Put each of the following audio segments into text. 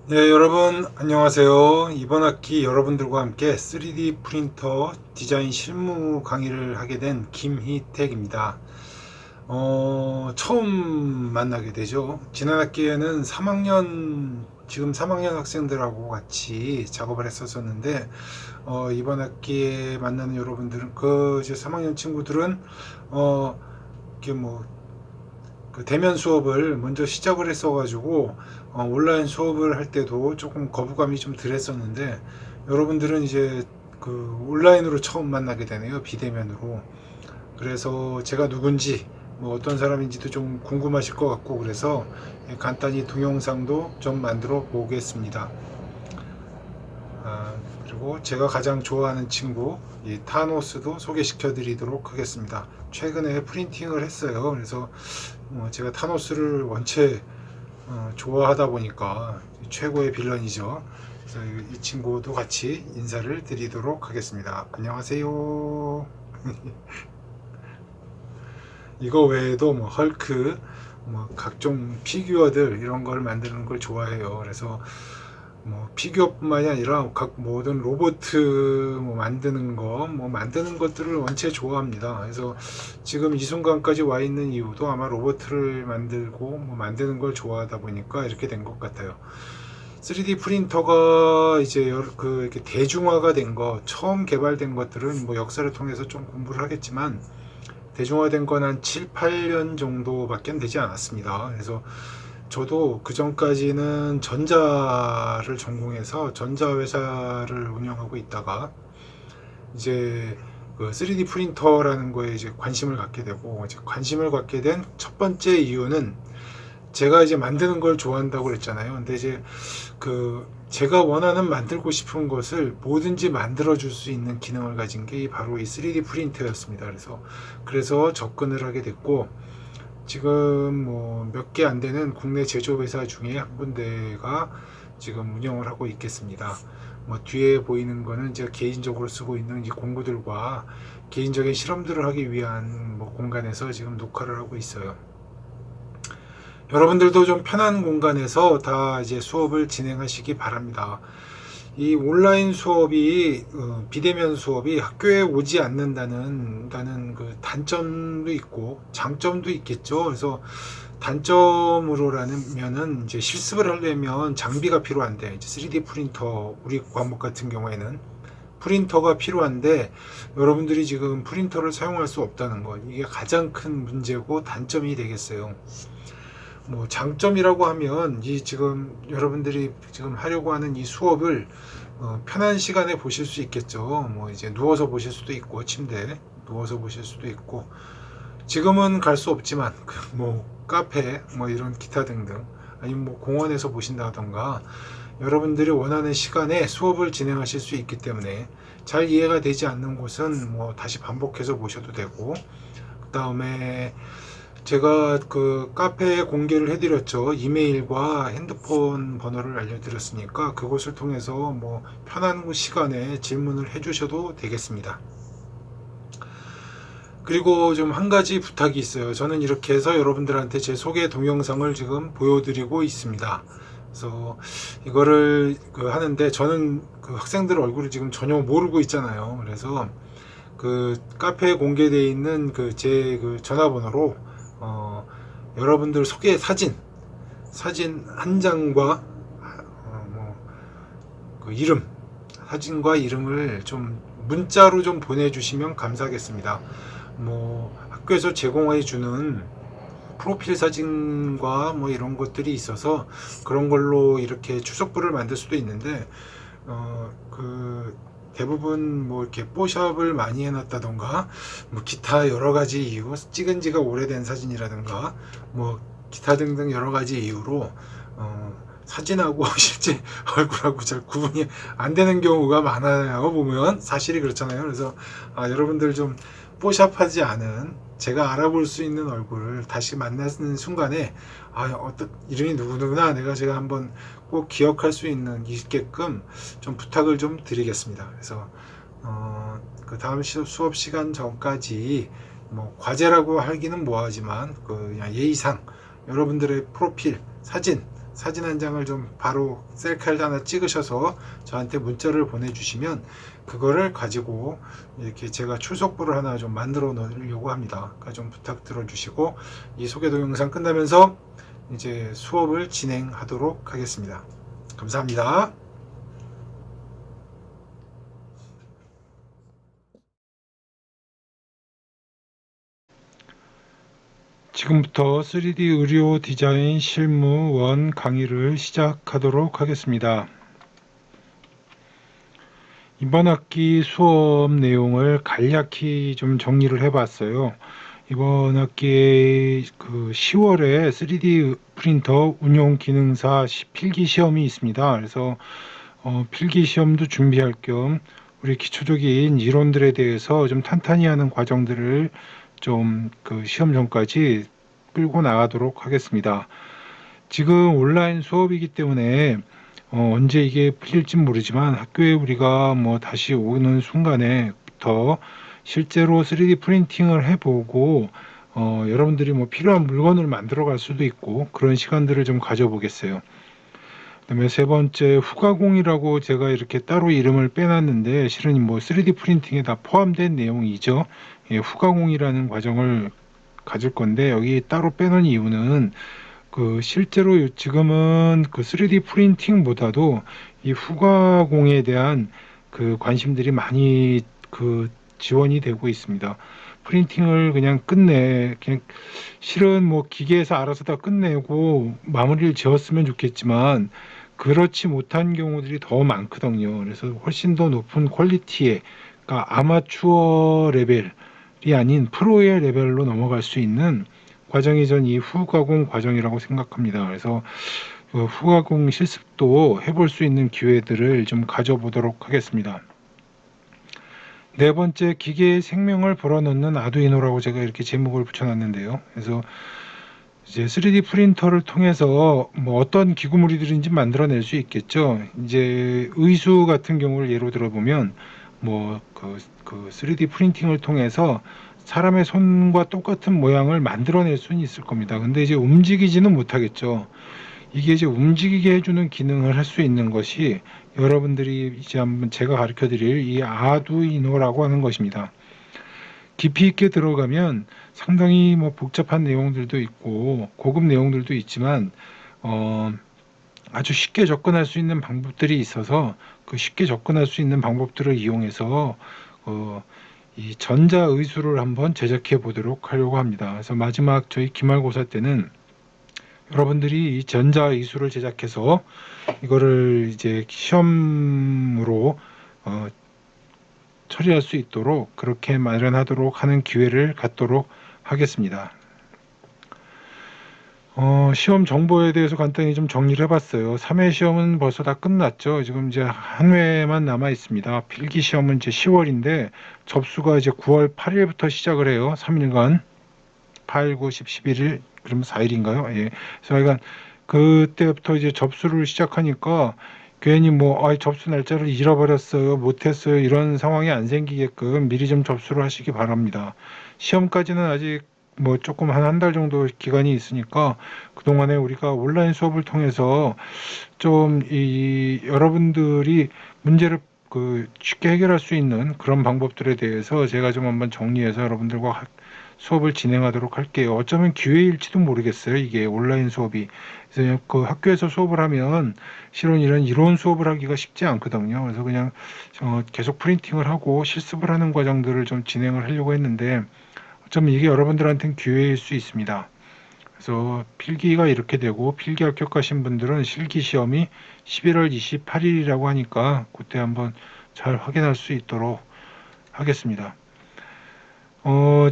네, 여러분 안녕하세요. 이번 학기 여러분들과 함께 3D 프린터 디자인 실무 강의를 하게 된 김희택입니다. 처음 만나게 되죠. 지난 학기에는 지금 3학년 학생들하고 같이 작업을 했었었는데, 이번 학기에 만나는 여러분들은, 이제 3학년 친구들은, 이게 그 대면 수업을 먼저 시작을 했어가지고 온라인 수업을 할 때도 조금 거부감이 좀 덜했었는데, 여러분들은 이제 그 온라인으로 처음 만나게 되네요. 비대면으로. 그래서 제가 누군지 어떤 사람인지도 좀 궁금하실 것 같고, 그래서 간단히 동영상도 좀 만들어 보겠습니다. 그리고 제가 가장 좋아하는 친구 이 타노스도 소개시켜 드리도록 하겠습니다. 최근에 프린팅을 했어요. 그래서 제가 타노스를 원체 좋아하다 보니까 최고의 빌런이죠. 그래서 이 친구도 같이 인사를 드리도록 하겠습니다. 안녕하세요. 이거 외에도 헐크, 각종 피규어들 이런 걸 만드는 걸 좋아해요. 그래서 피규어뿐만이 아니라 각 모든 로봇 만드는 것들을 원체 좋아합니다. 그래서 지금 이 순간까지 와 있는 이유도 아마 로봇을 만들고 만드는 걸 좋아하다 보니까 이렇게 된 것 같아요. 3D 프린터가 이제 이렇게 대중화가 된 거, 처음 개발된 것들은 역사를 통해서 좀 공부를 하겠지만, 대중화된 건 한 7, 8년 정도밖에 되지 않았습니다. 그래서 저도 그 전까지는 전자를 전공해서 전자회사를 운영하고 있다가, 이제 그 3D 프린터라는 거에 이제 관심을 갖게 되고, 이제 관심을 갖게 된 첫 번째 이유는, 제가 이제 만드는 걸 좋아한다고 그랬잖아요. 근데 이제 제가 원하는 만들고 싶은 것을 뭐든지 만들어 줄 수 있는 기능을 가진 게 바로 이 3D 프린터였습니다. 그래서 접근을 하게 됐고, 지금 몇 개 안 되는 국내 제조회사 중에 한 군데가 지금 운영을 하고 있겠습니다. 뒤에 보이는 거는 제가 개인적으로 쓰고 있는 이 공구들과 개인적인 실험들을 하기 위한 공간에서 지금 녹화를 하고 있어요. 여러분들도 좀 편한 공간에서 다 이제 수업을 진행하시기 바랍니다. 이 온라인 수업이 비대면 수업이 학교에 오지 않는다는 그 단점도 있고 장점도 있겠죠. 그래서 단점으로라면은 이제 실습을 하려면 장비가 필요한데, 이제 3D 프린터, 우리 과목 같은 경우에는 프린터가 필요한데, 여러분들이 지금 프린터를 사용할 수 없다는 것, 이게 가장 큰 문제고 단점이 되겠어요. 장점이라고 하면, 이 지금 여러분들이 지금 하려고 하는 이 수업을 편한 시간에 보실 수 있겠죠. 이제 누워서 보실 수도 있고, 침대에 누워서 보실 수도 있고, 지금은 갈 수 없지만 카페 이런 기타 등등, 아니면 공원에서 보신다던가, 여러분들이 원하는 시간에 수업을 진행하실 수 있기 때문에, 잘 이해가 되지 않는 곳은 다시 반복해서 보셔도 되고, 그 다음에 제가 그 카페에 공개를 해드렸죠. 이메일과 핸드폰 번호를 알려드렸으니까 그곳을 통해서 편한 시간에 질문을 해주셔도 되겠습니다. 그리고 좀 한 가지 부탁이 있어요. 저는 이렇게 해서 여러분들한테 제 소개 동영상을 지금 보여드리고 있습니다. 그래서 이거를 하는데, 저는 그 학생들 얼굴을 지금 전혀 모르고 있잖아요. 그래서 그 카페에 공개되어 있는 제 전화번호로 여러분들 소개 사진 한 장과 이름, 사진과 이름을 좀 문자로 좀 보내주시면 감사하겠습니다. 학교에서 제공해 주는 프로필 사진과 이런 것들이 있어서 그런 걸로 이렇게 추석부를 만들 수도 있는데, 대부분 이렇게 뽀샵을 많이 해놨다던가, 기타 여러 가지 이유, 찍은 지가 오래된 사진이라든가, 기타 등등 여러 가지 이유로 사진하고 실제 얼굴하고 잘 구분이 안 되는 경우가 많아요. 보면 사실이 그렇잖아요. 그래서 여러분들 좀 뽀샵하지 않은, 제가 알아볼 수 있는 얼굴을 다시 만나는 순간에 어떤 이름이 누구누구나, 제가 한번 꼭 기억할 수 있게끔 좀 부탁을 좀 드리겠습니다. 그래서 그 다음 수업 시간 전까지 과제라고 하기는 뭐하지만 그냥 예의상 여러분들의 프로필 사진 한 장을 좀 바로 셀카를 하나 찍으셔서 저한테 문자를 보내주시면 그거를 가지고 이렇게 제가 출석부를 하나 좀 만들어 놓으려고 합니다. 그러니까 좀 부탁드려 주시고 이 소개 동영상 끝나면서 이제 수업을 진행하도록 하겠습니다. 감사합니다. 지금부터 3D 의료 디자인 실무 1 강의를 시작하도록 하겠습니다. 이번 학기 수업 내용을 간략히 좀 정리를 해봤어요. 이번 학기에 10월에 3D 프린터 운용 기능사 필기 시험이 있습니다. 그래서 필기 시험도 준비할 겸 우리 기초적인 이론들에 대해서 좀 탄탄히 하는 과정들을 좀 시험 전까지 끌고 나가도록 하겠습니다. 지금 온라인 수업이기 때문에 언제 이게 풀릴지 모르지만 학교에 우리가 다시 오는 순간에부터 실제로 3D 프린팅을 해보고 여러분들이 필요한 물건을 만들어 갈 수도 있고 그런 시간들을 좀 가져보겠어요. 그다음에 세 번째, 후가공이라고 제가 이렇게 따로 이름을 빼놨는데 실은 3D 프린팅에 다 포함된 내용이죠. 예, 후가공이라는 과정을 가질 건데 여기 따로 빼놓은 이유는 실제로 지금은 3D 프린팅보다도 이 후가공에 대한 관심들이 많이 지원이 되고 있습니다. 프린팅을 그냥 실은 기계에서 알아서 다 끝내고 마무리를 지었으면 좋겠지만 그렇지 못한 경우들이 더 많거든요. 그래서 훨씬 더 높은 퀄리티의, 그러니까 아마추어 레벨이 아닌 프로의 레벨로 넘어갈 수 있는 과정이 전 이 후가공 과정이라고 생각합니다. 그래서 후가공 실습도 해볼 수 있는 기회들을 좀 가져보도록 하겠습니다. 네 번째, 기계의 생명을 불어넣는 아두이노라고 제가 이렇게 제목을 붙여놨는데요. 그래서 이제 3D 프린터를 통해서 어떤 기구물이든지 만들어낼 수 있겠죠. 이제 의수 같은 경우를 예로 들어보면 3D 프린팅을 통해서 사람의 손과 똑같은 모양을 만들어낼 수는 있을 겁니다. 근데 이제 움직이지는 못하겠죠. 이게 이제 움직이게 해주는 기능을 할 수 있는 것이 여러분들이 이제 한번 제가 가르쳐 드릴 이 아두이노라고 하는 것입니다. 깊이 있게 들어가면 상당히 복잡한 내용들도 있고 고급 내용들도 있지만 아주 쉽게 접근할 수 있는 방법들이 있어서 쉽게 접근할 수 있는 방법들을 이용해서 이 전자의수를 한번 제작해 보도록 하려고 합니다. 그래서 마지막 저희 기말고사 때는 여러분들이 이 전자의수를 제작해서 이거를 이제 시험으로 처리할 수 있도록 그렇게 마련하도록 하는 기회를 갖도록 하겠습니다. 시험 정보에 대해서 간단히 좀 정리를 해봤어요. 3회 시험은 벌써 다 끝났죠. 지금 이제 한 회만 남아 있습니다. 필기 시험은 이제 10월인데 접수가 이제 9월 8일부터 시작을 해요. 3일간 8, 9, 10, 11일 그럼 4일인가요? 예. 그래서 그때부터 이제 접수를 시작하니까 괜히 접수 날짜를 잃어버렸어요, 못했어요 이런 상황이 안 생기게끔 미리 좀 접수를 하시기 바랍니다. 시험까지는 아직 조금 한 달 정도 기간이 있으니까 그동안에 우리가 온라인 수업을 통해서 좀 여러분들이 문제를 쉽게 해결할 수 있는 그런 방법들에 대해서 제가 좀 한번 정리해서 여러분들과 수업을 진행하도록 할게요. 어쩌면 기회일지도 모르겠어요. 이게 온라인 수업이. 그래서 학교에서 수업을 하면 실은 이런 이론 수업을 하기가 쉽지 않거든요. 그래서 그냥 계속 프린팅을 하고 실습을 하는 과정들을 좀 진행을 하려고 했는데 어쩌면 이게 여러분들한테는 기회일 수 있습니다. 그래서 필기가 이렇게 되고 필기 합격하신 분들은 실기 시험이 11월 28일이라고 하니까 그때 한번 잘 확인할 수 있도록 하겠습니다.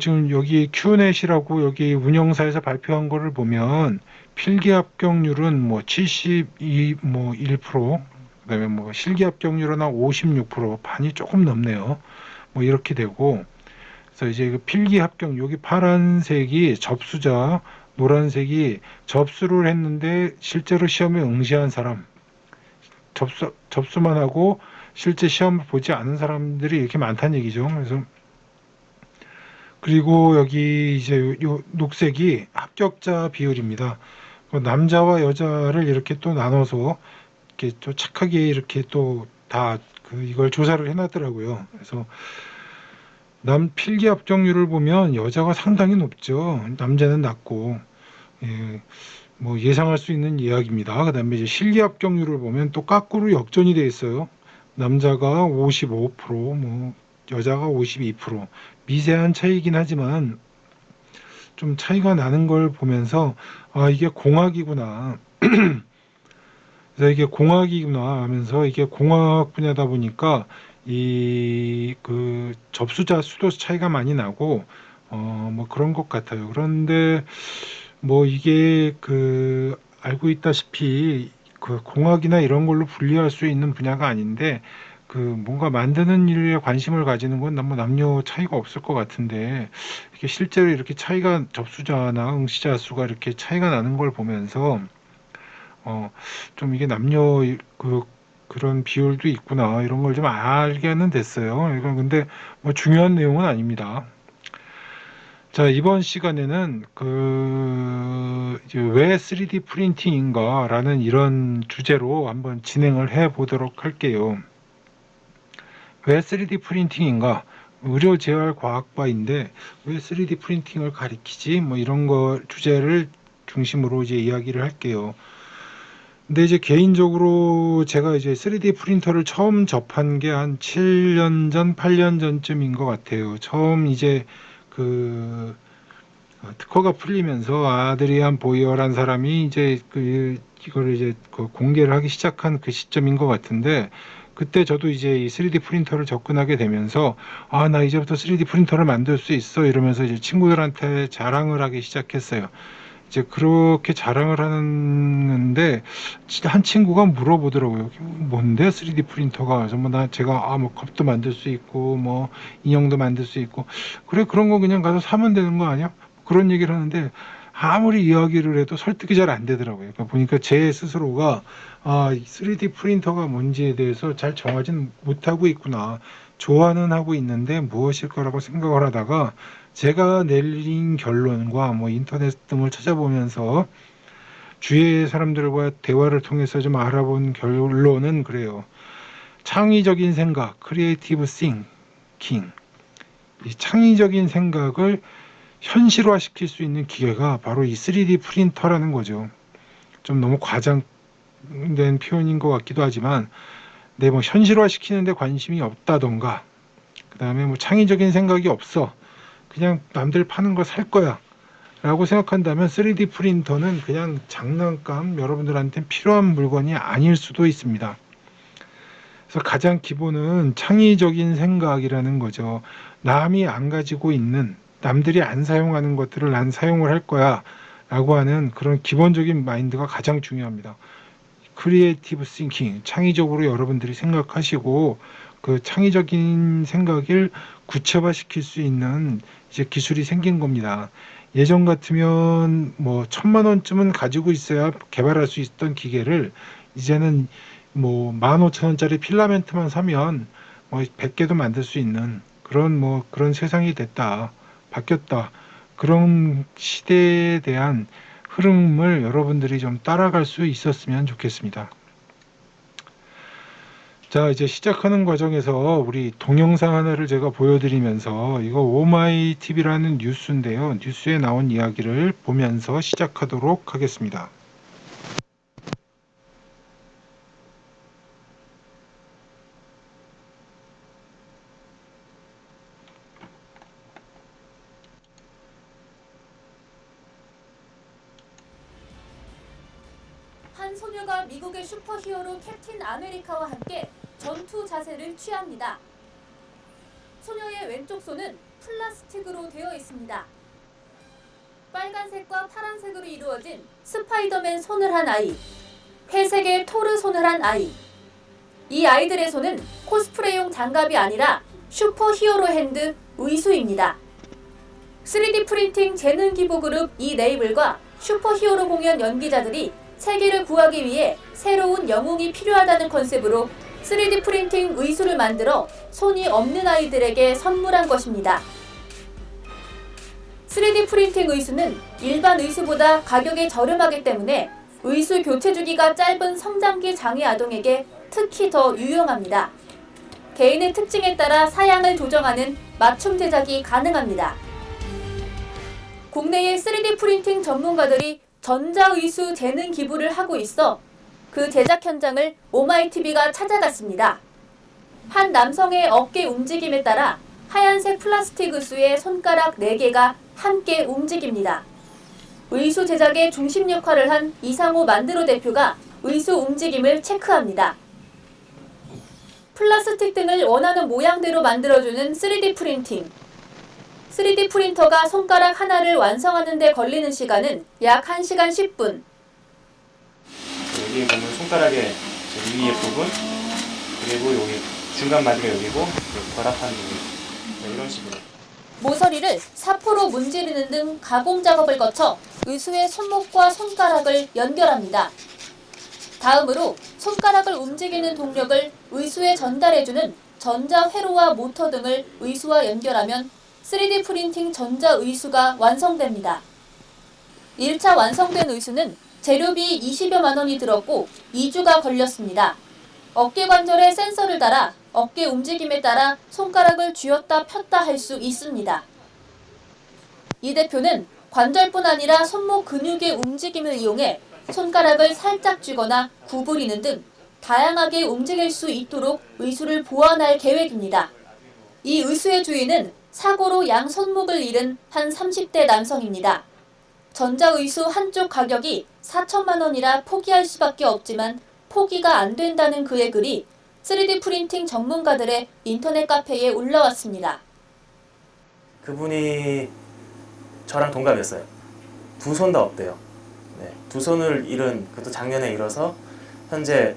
지금 여기 Q넷이라고 여기 운영사에서 발표한 거를 보면 필기 합격률은 72, 1%, 그다음에 실기 합격률은 한 56%, 반이 조금 넘네요. 이렇게 되고, 그래서 이제 필기 합격, 여기 파란색이 접수자, 노란색이 접수를 했는데 실제로 시험에 응시한 사람, 접수만 하고 실제 시험을 보지 않은 사람들이 이렇게 많다는 얘기죠. 그래서 그리고 여기 이제 요 녹색이 합격자 비율입니다. 남자와 여자를 이렇게 또 나눠서 이렇게 또 착하게 이렇게 또 다 이걸 조사를 해놨더라고요. 그래서 남 필기 합격률을 보면 여자가 상당히 높죠. 남자는 낮고, 예, 뭐 예상할 수 있는 이야기입니다. 그다음에 이제 실기 합격률을 보면 또 거꾸로 역전이 돼 있어요. 남자가 55%, 뭐 여자가 52%. 미세한 차이긴 하지만 좀 차이가 나는 걸 보면서 아, 이게 공학이구나. 그래서 이게 공학이구나 하면서 이게 공학 분야다 보니까 이 접수자 수도 차이가 많이 나고 뭐 그런 것 같아요. 그런데 뭐 이게 알고 있다시피 공학이나 이런 걸로 분리할 수 있는 분야가 아닌데 뭔가 만드는 일에 관심을 가지는 건 뭐 남녀 차이가 없을 것 같은데 이게 실제로 이렇게 차이가 접수자나 응시자 수가 이렇게 차이가 나는 걸 보면서 좀 이게 남녀 그런 비율도 있구나 이런 걸 좀 알게는 됐어요. 이건 근데 뭐 중요한 내용은 아닙니다. 자, 이번 시간에는 이제 왜 3D 프린팅인가 라는 이런 주제로 한번 진행을 해 보도록 할게요. 왜 3D 프린팅인가? 의료 재활 과학과인데 왜 3D 프린팅을 가리키지? 뭐 이런 거 주제를 중심으로 이제 이야기를 할게요. 근데 이제 개인적으로 제가 이제 3D 프린터를 처음 접한 게 한 7년 전, 8년 전쯤인 것 같아요. 처음 이제 특허가 풀리면서 아드리안 보이어란 사람이 이제 이거를 이제 공개를 하기 시작한 그 시점인 것 같은데 그때 저도 이제 이 3D 프린터를 접근하게 되면서 아, 나 이제부터 3D 프린터를 만들 수 있어 이러면서 이제 친구들한테 자랑을 하기 시작했어요. 이제 그렇게 자랑을 하는데 진짜 한 친구가 물어보더라고요. 뭔데 3D 프린터가? 그래서 제가 뭐 컵도 만들 수 있고 뭐 인형도 만들 수 있고 그래 그런 거 그냥 가서 사면 되는 거 아니야? 그런 얘기를 하는데 아무리 이야기를 해도 설득이 잘 안 되더라고요. 그러니까 보니까 제 스스로가 3D 프린터가 뭔지에 대해서 잘 정하지는 못하고 있구나. 좋아는 하고 있는데 무엇일 거라고 생각을 하다가 제가 내린 결론과 뭐 인터넷 등을 찾아보면서 주위의 사람들과 대화를 통해서 좀 알아본 결론은 그래요. 창의적인 생각, 크리에이티브 싱킹. 이 창의적인 생각을 현실화시킬 수 있는 기계가 바로 이 3D 프린터라는 거죠. 좀 너무 과장된 표현인 것 같기도 하지만, 뭐 현실화시키는데 관심이 없다던가, 그 다음에 뭐 창의적인 생각이 없어. 그냥 남들 파는 거 살 거야. 라고 생각한다면 3D 프린터는 그냥 장난감, 여러분들한테 필요한 물건이 아닐 수도 있습니다. 그래서 가장 기본은 창의적인 생각이라는 거죠. 남이 안 가지고 있는, 남들이 안 사용하는 것들을 난 사용을 할 거야 라고 하는 그런 기본적인 마인드가 가장 중요합니다. 크리에이티브 싱킹, 창의적으로 여러분들이 생각하시고 그 창의적인 생각을 구체화시킬 수 있는 이제 기술이 생긴 겁니다. 예전 같으면 뭐 1,000만 원쯤은 가지고 있어야 개발할 수 있던 기계를 이제는 뭐 15,000원짜리 필라멘트만 사면 뭐 100개도 만들 수 있는 그런 세상이 됐다. 바뀌었다. 그런 시대에 대한 흐름을 여러분들이 좀 따라갈 수 있었으면 좋겠습니다. 자, 이제 시작하는 과정에서 우리 동영상 하나를 제가 보여드리면서 이거 오마이TV라는 뉴스인데요. 뉴스에 나온 이야기를 보면서 시작하도록 하겠습니다. 한 소녀가 미국의 슈퍼히어로 캡틴 아메리카와 함께 전투 자세를 취합니다. 소녀의 왼쪽 손은 플라스틱으로 되어 있습니다. 빨간색과 파란색으로 이루어진 스파이더맨 손을 한 아이, 회색의 토르 손을 한 아이. 이 아이들의 손은 코스프레용 장갑이 아니라 슈퍼히어로 핸드 의수입니다. 3D 프린팅 재능 기부 그룹 이네이블과 슈퍼히어로 공연 연기자들이 세계를 구하기 위해 새로운 영웅이 필요하다는 컨셉으로 3D 프린팅 의수를 만들어 손이 없는 아이들에게 선물한 것입니다. 3D 프린팅 의수는 일반 의수보다 가격이 저렴하기 때문에 의수 교체 주기가 짧은 성장기 장애 아동에게 특히 더 유용합니다. 개인의 특징에 따라 사양을 조정하는 맞춤 제작이 가능합니다. 국내의 3D 프린팅 전문가들이 전자의수 재능 기부를 하고 있어 그 제작 현장을 오마이TV가 찾아갔습니다. 한 남성의 어깨 움직임에 따라 하얀색 플라스틱 의수의 손가락 4개가 함께 움직입니다. 의수 제작의 중심 역할을 한 이상호 만드로 대표가 의수 움직임을 체크합니다. 플라스틱 등을 원하는 모양대로 만들어주는 3D 프린팅. 3D 프린터가 손가락 하나를 완성하는 데 걸리는 시간은 약 1시간 10분. 여기 보면 손가락의 위의 부분, 그리고 여기 중간 마디가 여기고 결합하는 부분, 이런 식으로. 모서리를 사포로 문지르는 등 가공 작업을 거쳐 의수의 손목과 손가락을 연결합니다. 다음으로 손가락을 움직이는 동력을 의수에 전달해주는 전자 회로와 모터 등을 의수와 연결하면 3D 프린팅 전자 의수가 완성됩니다. 1차 완성된 의수는 재료비 20여만 원이 들었고 2주가 걸렸습니다. 어깨 관절에 센서를 달아 어깨 움직임에 따라 손가락을 쥐었다 폈다 할 수 있습니다. 이 대표는 관절뿐 아니라 손목 근육의 움직임을 이용해 손가락을 살짝 쥐거나 구부리는 등 다양하게 움직일 수 있도록 의수를 보완할 계획입니다. 이 의수의 주인은 사고로 양 손목을 잃은 한 30대 남성입니다. 전자의수 한쪽 가격이 4천만 원이라 포기할 수밖에 없지만 포기가 안 된다는 그의 글이 3D 프린팅 전문가들의 인터넷 카페에 올라왔습니다. 그분이 저랑 동갑이었어요. 두 손 다 없대요. 네, 두 손을 잃은, 그것도 작년에 잃어서 현재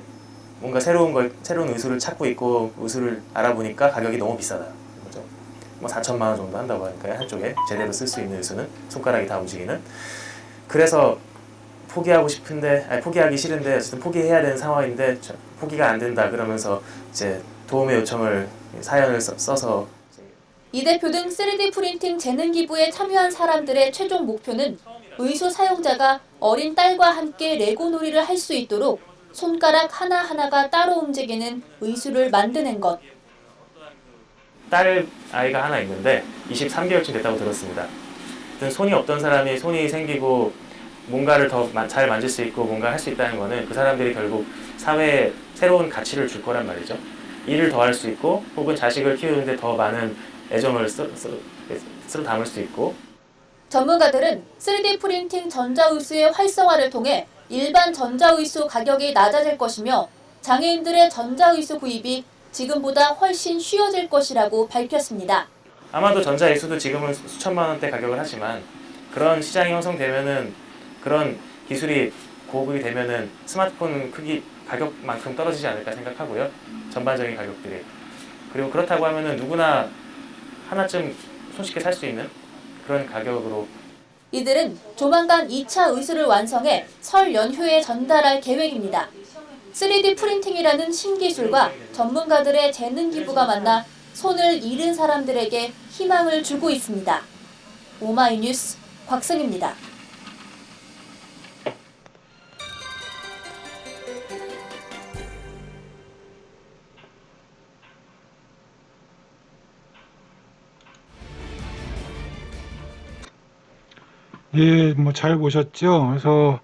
뭔가 새로운 의수를 찾고 있고 의수를 알아보니까 가격이 너무 비싸다. 그죠? 뭐 4천만 원 정도 한다고 하니까요. 한쪽에 제대로 쓸 수 있는 의수는 손가락이 다 움직이는. 그래서 포기하기 싫은데 어쨌든 포기해야 되는 상황인데 포기가 안 된다 그러면서 이제 도움의 요청을 사연을 써서. 이 대표 등 3D 프린팅 재능 기부에 참여한 사람들의 최종 목표는 의수 사용자가 어린 딸과 함께 레고 놀이를 할 수 있도록 손가락 하나하나가 따로 움직이는 의수를 만드는 것. 딸 아이가 하나 있는데 23개월쯤 됐다고 들었습니다. 손이 없던 사람이 손이 생기고 뭔가를 더 잘 만질 수 있고 뭔가 할 수 있다는 거는 그 사람들이 결국 사회에 새로운 가치를 줄 거란 말이죠. 일을 더 할 수 있고 혹은 자식을 키우는데 더 많은 애정을 쓸어 담을 수 있고. 전문가들은 3D 프린팅 전자의수의 활성화를 통해 일반 전자의수 가격이 낮아질 것이며 장애인들의 전자의수 구입이 지금보다 훨씬 쉬워질 것이라고 밝혔습니다. 아마도 전자의수도 지금은 수천만 원대 가격을 하지만 그런 시장이 형성되면은, 그런 기술이 고급이 되면은 스마트폰 크기 가격만큼 떨어지지 않을까 생각하고요. 전반적인 가격들이. 그리고 그렇다고 하면은 누구나 하나쯤 손쉽게 살 수 있는 그런 가격으로. 이들은 조만간 2차 의수를 완성해 설 연휴에 전달할 계획입니다. 3D 프린팅이라는 신기술과 전문가들의 재능 기부가 만나 손을 잃은 사람들에게 희망을 주고 있습니다. 오마이뉴스 곽승입니다. 예, 뭐 잘 보셨죠? 그래서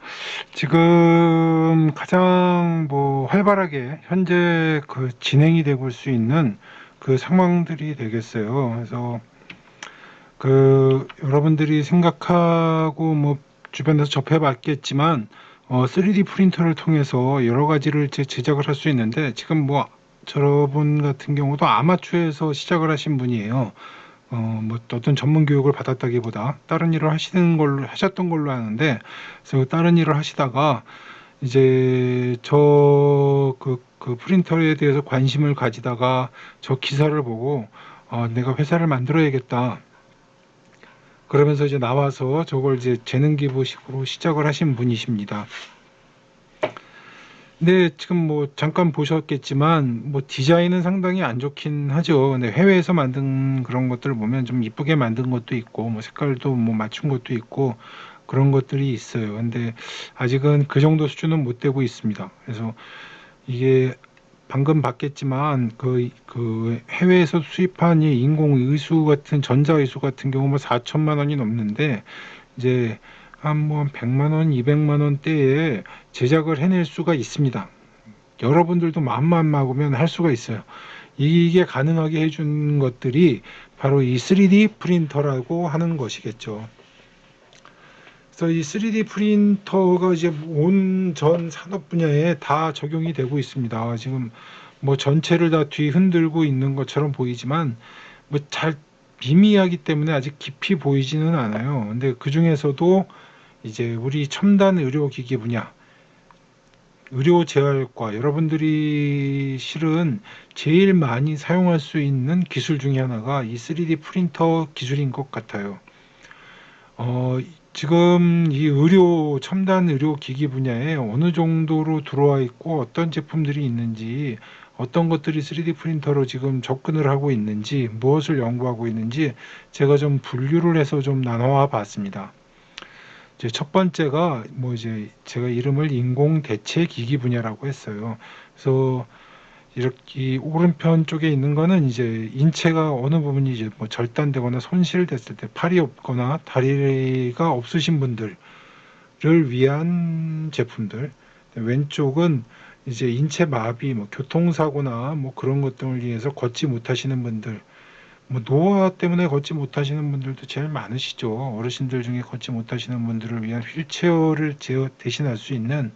지금 가장 활발하게 현재 진행이 되고 수 있는 그 상황들이 되겠어요. 그래서 여러분들이 생각하고 주변에서 접해봤겠지만 3D 프린터를 통해서 여러 가지를 제작을 할 수 있는데, 지금 여러분 같은 경우도 아마추어에서 시작을 하신 분이에요. 어떤 전문 교육을 받았다기보다 다른 일을 하셨던 걸로 아는데, 그래서 다른 일을 하시다가 이제 그 프린터에 대해서 관심을 가지다가 저 기사를 보고 내가 회사를 만들어야겠다. 그러면서 이제 나와서 저걸 이제 재능 기부식으로 시작을 하신 분이십니다. 근데 지금 뭐 잠깐 보셨겠지만 뭐 디자인은 상당히 안 좋긴 하죠. 근데 해외에서 만든 그런 것들을 보면 좀 이쁘게 만든 것도 있고 뭐 색깔도 뭐 맞춘 것도 있고 그런 것들이 있어요. 근데 아직은 그 정도 수준은 못 되고 있습니다. 그래서 이게 방금 봤겠지만 그 해외에서 수입한 이 인공 의수 같은 전자 의수 같은 경우 뭐 4천만 원이 넘는데 이제 한 뭐 100만 원, 200만 원대에 제작을 해낼 수가 있습니다. 여러분들도 마음만 먹으면 할 수가 있어요. 이게 가능하게 해준 것들이 바로 이 3D 프린터라고 하는 것이겠죠. 그래서 이 3D 프린터가 이제 온 전 산업 분야에 다 적용이 되고 있습니다. 지금 뭐 전체를 다 뒤 흔들고 있는 것처럼 보이지만 뭐 잘 미미하기 때문에 아직 깊이 보이지는 않아요. 근데 그 중에서도 이제 우리 첨단 의료기기 분야, 의료 재활과 여러분들이 실은 제일 많이 사용할 수 있는 기술 중에 하나가 이 3D 프린터 기술인 것 같아요. 어, 지금 이 첨단 의료 기기 분야에 어느 정도로 들어와 있고 어떤 제품들이 있는지, 어떤 것들이 3D 프린터로 지금 접근을 하고 있는지, 무엇을 연구하고 있는지 제가 좀 분류를 해서 좀 나눠와 봤습니다. 이제 첫 번째가 뭐 이제 제가 이름을 인공 대체 기기 분야라고 했어요. 그래서 이렇게 이 오른편 쪽에 있는 거는 이제 인체가 어느 부분이 이제 뭐 절단되거나 손실됐을 때 팔이 없거나 다리가 없으신 분들을 위한 제품들. 왼쪽은 이제 인체 마비, 뭐 교통사고나 뭐 그런 것 등을 위해서 걷지 못하시는 분들, 뭐 노화 때문에 걷지 못하시는 분들도 제일 많으시죠. 어르신들 중에 걷지 못하시는 분들을 위한 휠체어를 대신할 수 있는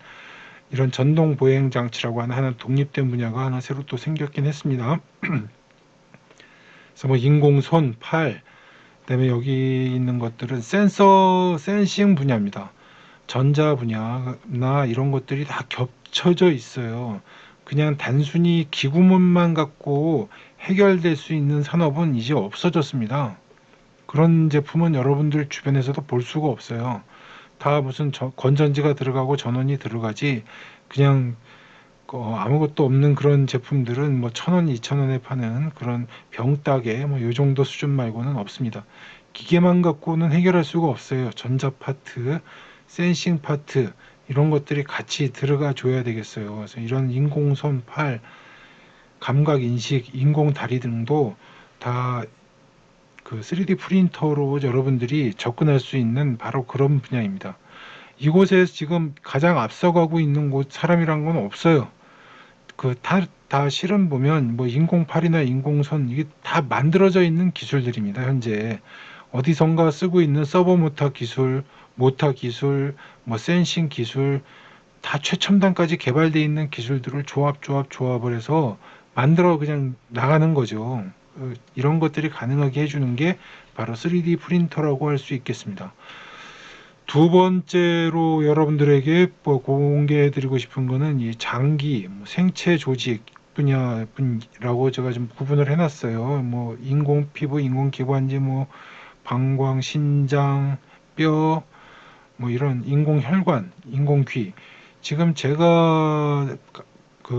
이런 전동 보행 장치라고 하는 독립된 분야가 하나 새로 또 생겼긴 했습니다. 그래서 뭐 인공손, 팔, 그다음에 여기 있는 것들은 센싱 분야입니다. 전자 분야나 이런 것들이 다 겹쳐져 있어요. 그냥 단순히 기구문만 갖고 해결될 수 있는 산업은 이제 없어졌습니다. 그런 제품은 여러분들 주변에서도 볼 수가 없어요. 다 무슨 건전지가 들어가고 전원이 들어가지 그냥 아무것도 없는 그런 제품들은 뭐 1,000원, 2,000원에 파는 그런 병따개 뭐 요 정도 수준 말고는 없습니다. 기계만 갖고는 해결할 수가 없어요. 전자 파트, 센싱 파트 이런 것들이 같이 들어가 줘야 되겠어요. 그래서 이런 인공손, 팔, 감각 인식, 인공 다리 등도 다 그 3D 프린터로 여러분들이 접근할 수 있는 바로 그런 분야입니다. 이곳에 지금 가장 앞서가고 있는 곳 사람이란 건 없어요. 다 실은 보면 뭐 인공팔이나 인공선 이게 다 만들어져 있는 기술들입니다. 현재 어디선가 쓰고 있는 서버 모터 기술, 뭐 센싱 기술 다 최첨단까지 개발되어 있는 기술들을 조합을 해서 만들어 그냥 나가는 거죠. 이런 것들이 가능하게 해주는 게 바로 3D 프린터라고 할 수 있겠습니다. 두 번째로 여러분들에게 뭐 공개해드리고 싶은 거는 이 장기, 생체 조직 분야라고 제가 좀 구분을 해놨어요. 뭐 인공 피부, 인공 기관지, 뭐 방광, 신장, 뼈, 뭐 이런 인공 혈관, 인공 귀. 지금 제가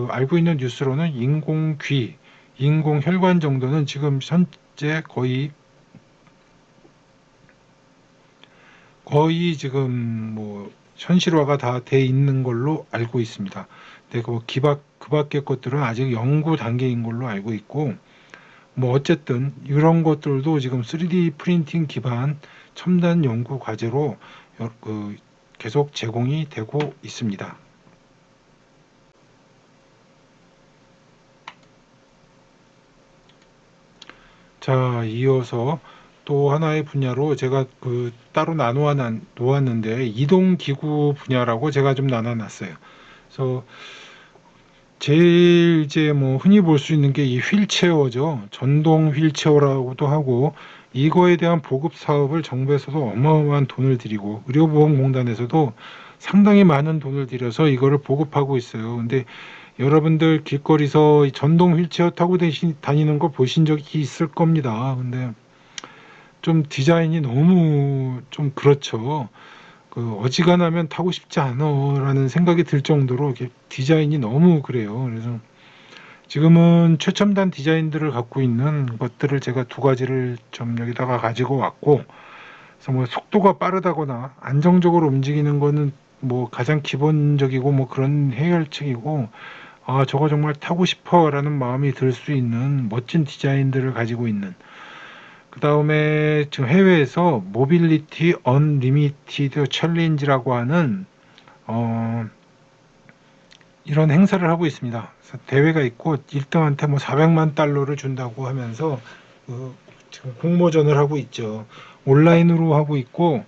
알고 있는 뉴스로는 인공 귀, 인공 혈관 정도는 지금 현재 거의 지금 뭐 현실화가 다 돼 있는 걸로 알고 있습니다. 근데 그 밖의 것들은 아직 연구 단계인 걸로 알고 있고, 뭐 어쨌든 이런 것들도 지금 3D 프린팅 기반 첨단 연구 과제로 계속 제공이 되고 있습니다. 자, 이어서 또 하나의 분야로 제가 따로 놓았는데 이동기구 분야라고 제가 좀 나눠놨어요. 그래서 제일 이제 뭐 흔히 볼 수 있는 게 이 휠체어죠. 전동 휠체어라고도 하고 이거에 대한 보급 사업을 정부에서도 어마어마한 돈을 들이고 의료보험공단에서도 상당히 많은 돈을 들여서 이거를 보급하고 있어요. 근데 여러분들 길거리에서 이 전동 휠체어 타고 다니는 거 보신 적이 있을 겁니다. 근데 좀 디자인이 너무 좀 그렇죠. 어지간하면 타고 싶지 않아라는 생각이 들 정도로 이렇게 디자인이 너무 그래요. 그래서 지금은 최첨단 디자인들을 갖고 있는 것들을 제가 두 가지를 좀 여기다가 가지고 왔고, 그래서 뭐 속도가 빠르다거나 안정적으로 움직이는 거는 뭐 가장 기본적이고 뭐 그런 해결책이고, 아 저거 정말 타고 싶어라는 마음이 들 수 있는 멋진 디자인들을 가지고 있는, 그 다음에 지금 해외에서 모빌리티 언리미티드 챌린지라고 하는 이런 행사를 하고 있습니다. 그래서 대회가 있고 1등한테 뭐 400만 달러를 준다고 하면서 지금 공모전을 하고 있죠. 온라인으로 하고 있고,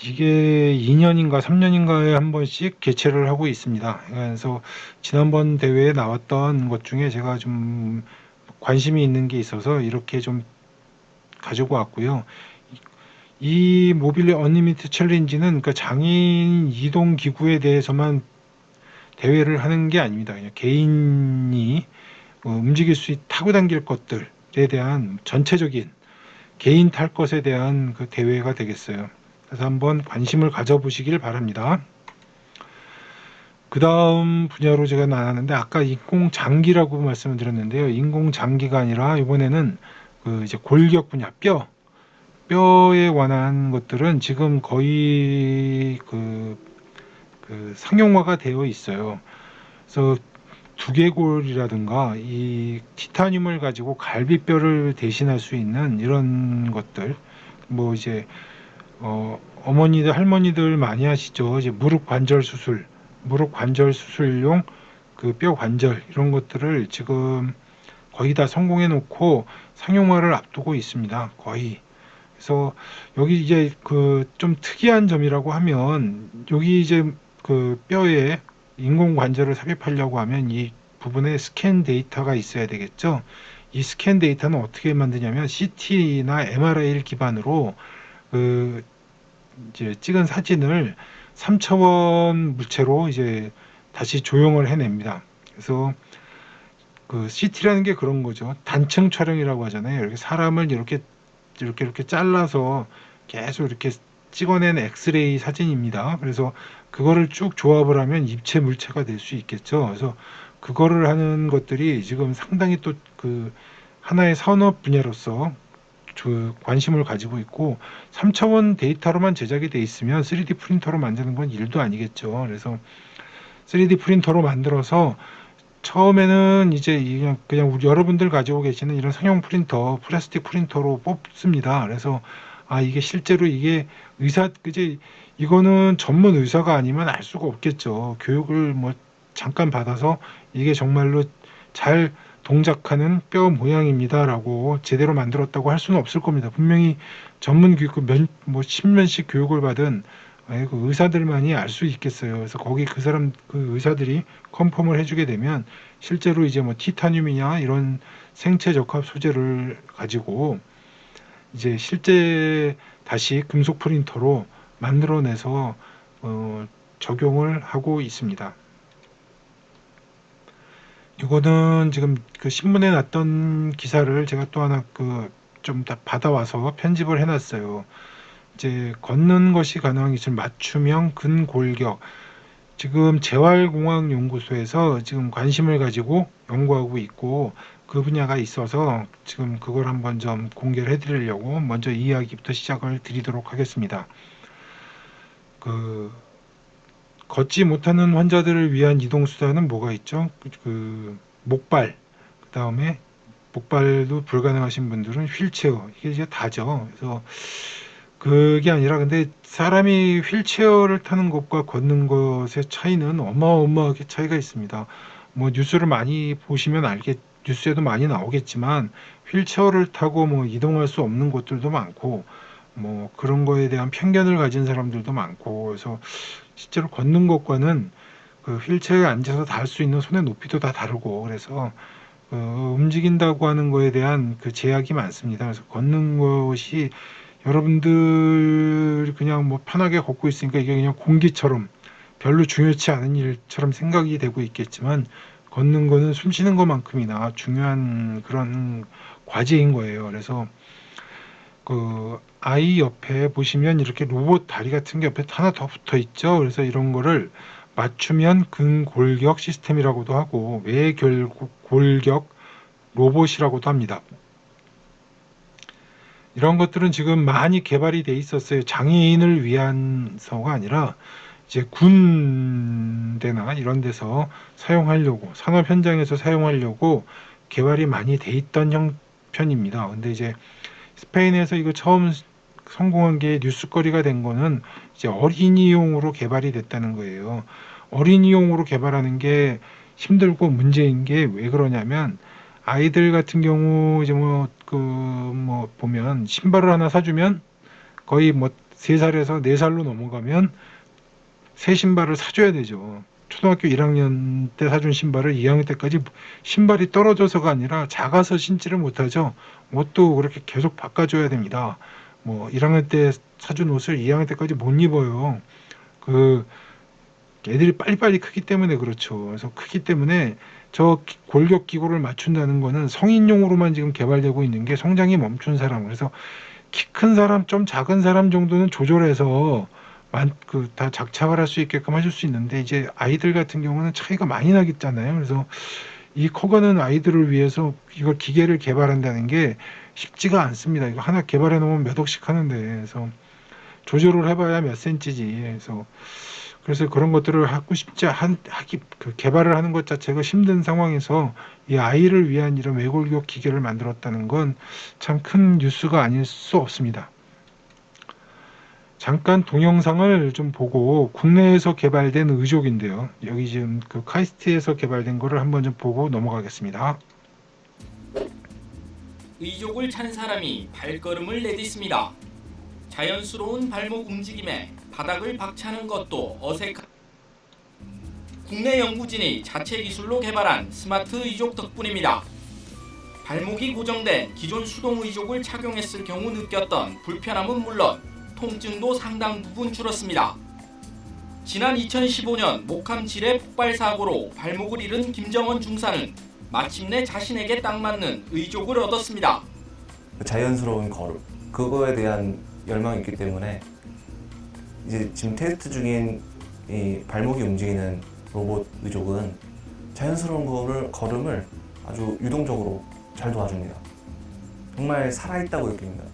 이게 2년인가 3년인가에 한 번씩 개최를 하고 있습니다. 그래서 지난번 대회에 나왔던 것 중에 제가 좀 관심이 있는 게 있어서 이렇게 좀 가지고 왔고요. 이 모빌리 언리미티드 챌린지는 그러니까 장애인 이동 기구에 대해서만 대회를 하는 게 아닙니다. 그냥 개인이 움직일 수 타고 다닐 것들에 대한 전체적인 개인 탈 것에 대한 그 대회가 되겠어요. 그래서 한번 관심을 가져보시길 바랍니다. 그 다음 분야로 제가 나왔는데, 아까 인공장기라고 말씀을 드렸는데요. 인공장기가 아니라 이번에는 그 이제 골격 분야, 뼈에 관한 것들은 지금 거의 그 상용화가 되어 있어요. 그래서 두개골이라든가 이 티타늄을 가지고 갈비뼈를 대신할 수 있는 이런 것들, 뭐 이제 어머니들 할머니들 많이 하시죠. 이제 무릎 관절 수술용 그 뼈 관절 이런 것들을 지금 거의 다 성공해 놓고 상용화를 앞두고 있습니다. 거의. 그래서 여기 이제 그 좀 특이한 점이라고 하면, 여기 이제 그 뼈에 인공 관절을 삽입하려고 하면 이 부분에 스캔 데이터가 있어야 되겠죠. 이 스캔 데이터는 어떻게 만드냐면 CT나 MRI를 기반으로 그 이제 찍은 사진을 3차원 물체로 이제 다시 조형을 해냅니다. 그래서 그 CT라는 게 그런 거죠. 단층 촬영이라고 하잖아요. 이렇게 사람을 이렇게 잘라서 계속 이렇게 찍어낸 엑스레이 사진입니다. 그래서 그거를 쭉 조합을 하면 입체 물체가 될 수 있겠죠. 그래서 그거를 하는 것들이 지금 상당히 또 그 하나의 산업 분야로서 관심을 가지고 있고, 3차원 데이터로만 제작이 돼 있으면 3D 프린터로 만드는 건 일도 아니겠죠. 그래서 3D 프린터로 만들어서 처음에는 이제 그냥 우리 여러분들 가지고 계시는 이런 상용 프린터, 플라스틱 프린터로 뽑습니다. 그래서 이게 실제로 이게 이제 이거는 전문 의사가 아니면 알 수가 없겠죠. 교육을 뭐 잠깐 받아서 이게 정말로 잘 동작하는 뼈 모양입니다라고 제대로 만들었다고 할 수는 없을 겁니다. 분명히 전문 교육, 뭐 10년씩 교육을 받은 그 의사들만이 알 수 있겠어요. 그래서 거기 그 의사들이 컨펌을 해주게 되면 실제로 이제 뭐 티타늄이냐 이런 생체 적합 소재를 가지고 이제 실제 다시 금속 프린터로 만들어내서 적용을 하고 있습니다. 이거는 지금 그 신문에 났던 기사를 제가 또 하나 좀 다 받아와서 편집을 해놨어요. 이제 걷는 것이 가능한 기술 맞춤형 근골격, 지금 재활공학연구소에서 지금 관심을 가지고 연구하고 있고, 그 분야가 있어서 지금 그걸 한번 좀 공개를 해드리려고 먼저 이 이야기부터 시작을 드리도록 하겠습니다. 걷지 못하는 환자들을 위한 이동수단은 뭐가 있죠? 목발, 그 다음에 목발도 불가능하신 분들은 휠체어, 이게 이제 다죠. 그래서 그게 아니라, 근데 사람이 휠체어를 타는 것과 걷는 것의 차이는 어마어마하게 차이가 있습니다. 뭐 뉴스를 많이 보시면 뉴스에도 많이 나오겠지만 휠체어를 타고 뭐 이동할 수 없는 곳들도 많고, 뭐 그런 거에 대한 편견을 가진 사람들도 많고, 그래서 실제로 걷는 것과는 그 휠체어에 앉아서 닿을 수 있는 손의 높이도 다 다르고, 그래서 움직인다고 하는 거에 대한 그 제약이 많습니다. 그래서 걷는 것이 여러분들 그냥 뭐 편하게 걷고 있으니까 이게 그냥 공기처럼 별로 중요치 않은 일처럼 생각이 되고 있겠지만, 걷는 거는 숨 쉬는 것만큼이나 중요한 그런 과제인 거예요. 그래서 그 아이 옆에 보시면 이렇게 로봇 다리 같은 게 옆에 하나 더 붙어 있죠. 그래서 이런 거를 맞춤형 근골격 시스템이라고도 하고 외골격 로봇이라고도 합니다. 이런 것들은 지금 많이 개발이 돼 있었어요. 장애인을 위한서가 아니라 이제 군대나 이런 데서 사용하려고, 산업 현장에서 사용하려고 개발이 많이 돼 있던 형편입니다. 근데 이제 스페인에서 이거 처음 성공한 게 뉴스거리가 된 거는 이제 어린이용으로 개발이 됐다는 거예요. 어린이용으로 개발하는 게 힘들고 문제인 게 왜 그러냐면, 아이들 같은 경우 이제 뭐 보면 신발을 하나 사주면 거의 뭐 3살에서 4살로 넘어가면 새 신발을 사줘야 되죠. 초등학교 1학년 때 사준 신발을 2학년 때까지 신발이 떨어져서가 아니라 작아서 신지를 못하죠. 옷도 그렇게 계속 바꿔줘야 됩니다. 뭐 1학년 때 사준 옷을 2학년 때까지 못 입어요. 그 애들이 빨리빨리 크기 때문에 그렇죠. 그래서 크기 때문에 저 골격 기구를 맞춘다는 거는 성인용으로만 지금 개발되고 있는 게 성장이 멈춘 사람. 그래서 키 큰 사람, 좀 작은 사람 정도는 조절해서 다 장착을 할 수 있게끔 해줄 수 있는데, 이제 아이들 같은 경우는 차이가 많이 나겠잖아요. 그래서 이 커가는 아이들을 위해서 이걸 기계를 개발한다는 게 쉽지가 않습니다. 이거 하나 개발해 놓으면 몇 억씩 하는데, 그래서 조절을 해봐야 몇 센치지. 그래서 그런 것들을 하고 개발을 하는 것 자체가 힘든 상황에서 이 아이를 위한 이런 외골격 기계를 만들었다는 건 참 큰 뉴스가 아닐 수 없습니다. 잠깐 동영상을 좀 보고, 국내에서 개발된 의족인데요. 여기 지금 그 카이스트에서 개발된 거를 한번 좀 보고 넘어가겠습니다. 의족을 찬 사람이 발걸음을 내딛습니다. 자연스러운 발목 움직임에 바닥을 박차는 것도 어색한 국내 연구진이 자체 기술로 개발한 스마트 의족 덕분입니다. 발목이 고정된 기존 수동 의족을 착용했을 경우 느꼈던 불편함은 물론 통증도 상당 부분 줄었습니다. 지난 2015년 목함 지뢰 폭발 사고로 발목을 잃은 김정원 중사는 마침내 자신에게 딱 맞는 의족을 얻었습니다. 자연스러운 걸음, 그거에 대한 열망이 있기 때문에 이제 지금 테스트 중인 이 발목이 움직이는 로봇 의족은 자연스러운 걸음을 아주 유동적으로 잘 도와줍니다. 정말 살아있다고 느낍니다.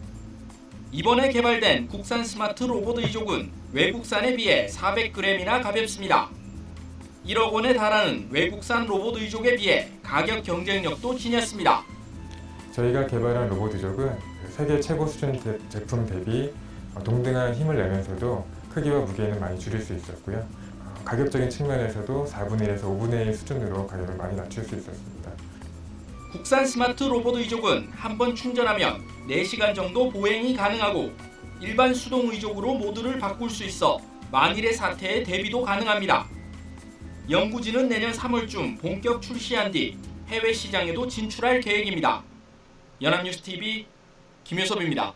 이번에 개발된 국산 스마트 로봇 의족은 외국산에 비해 400g이나 가볍습니다. 1억 원에 달하는 외국산 로봇 의족에 비해 가격 경쟁력도 지녔습니다. 저희가 개발한 로봇 의족은 세계 최고 수준 제품 대비 동등한 힘을 내면서도 크기와 무게는 많이 줄일 수 있었고요. 가격적인 측면에서도 4분의 1에서 5분의 1 수준으로 가격을 많이 낮출 수 있었습니다. 국산 스마트 로봇 의족은 한 번 충전하면 4시간 정도 보행이 가능하고 일반 수동 의족으로 모드를 바꿀 수 있어 만일의 사태에 대비도 가능합니다. 연구진은 내년 3월쯤 본격 출시한 뒤 해외 시장에도 진출할 계획입니다. 연합뉴스TV 김효섭입니다.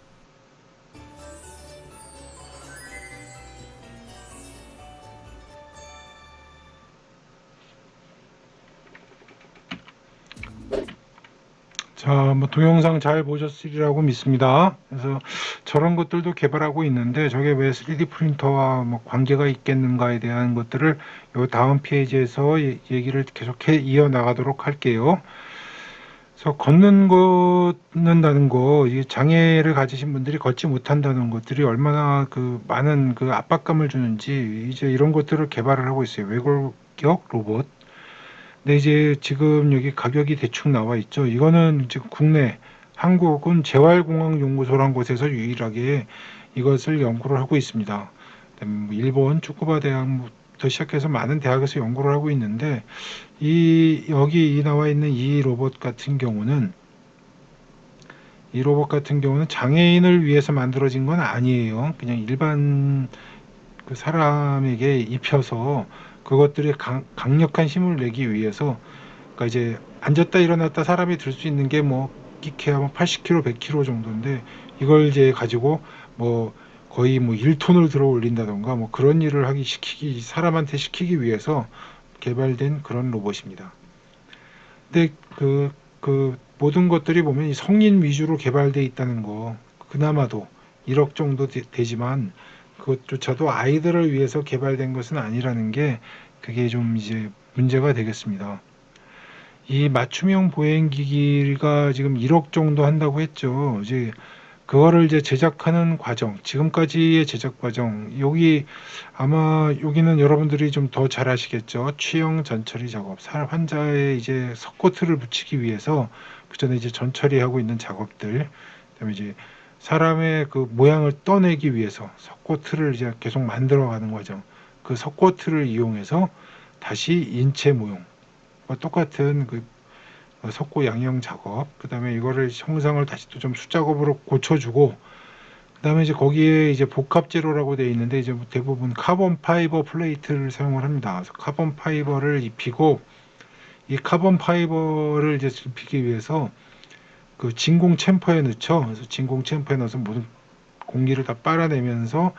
자, 뭐 동영상 잘 보셨으리라고 믿습니다. 그래서 저런 것들도 개발하고 있는데 저게 왜 3D 프린터와 뭐 관계가 있겠는가에 대한 것들을 요 다음 페이지에서 얘기를 계속해 이어나가도록 할게요. 그래서 걷는다는 거, 이 장애를 가지신 분들이 걷지 못한다는 것들이 얼마나 그 많은 그 압박감을 주는지 이제 이런 것들을 개발을 하고 있어요. 외골격 로봇. 근데 이제 지금 여기 가격이 대충 나와 있죠. 이거는 지금 국내, 한국은 재활공학연구소라는 곳에서 유일하게 이것을 연구를 하고 있습니다. 그다음에 뭐 일본 츠쿠바 대학부터 시작해서 많은 대학에서 연구를 하고 있는데, 여기 나와 있는 이 로봇 같은 경우는 장애인을 위해서 만들어진 건 아니에요. 그냥 일반 그 사람에게 입혀서 그것들이 강력한 힘을 내기 위해서, 그러니까 이제 앉았다 일어났다 사람이 들 수 있는 게 뭐 끼케야 80kg, 100kg 정도인데 이걸 이제 가지고 뭐 거의 뭐 1톤을 들어 올린다던가 뭐 그런 일을 사람한테 시키기 위해서 개발된 그런 로봇입니다. 근데 그 모든 것들이 보면 이 성인 위주로 개발돼 있다는 거, 그나마도 1억 정도 되지만 그것조차도 아이들을 위해서 개발된 것은 아니라는 게 그게 좀 이제 문제가 되겠습니다. 이 맞춤형 보행기기가 지금 1억 정도 한다고 했죠. 이제 그거를 이제 제작하는 과정, 지금까지의 제작 과정, 아마 여기는 여러분들이 좀 더 잘 아시겠죠. 취형 전처리 작업, 환자의 이제 석고트를 붙이기 위해서 그 전에 이제 전처리하고 있는 작업들, 그다음에 이제 사람의 그 모양을 떠내기 위해서 석고트를 이제 계속 만들어가는 과정, 그 석고트를 이용해서 다시 인체 모형, 똑같은 그 석고 양형 작업, 그다음에 이거를 형상을 다시 또 좀 숫작업으로 고쳐주고, 그다음에 이제 거기에 이제 복합 재료라고 되어 있는데 이제 대부분 카본 파이버 플레이트를 사용을 합니다. 그래서 카본 파이버를 입히고, 이 카본 파이버를 이제 입히기 위해서 그 진공 챔퍼에 넣죠. 그래서 진공 챔퍼에 넣어서 모든 공기를 다 빨아내면서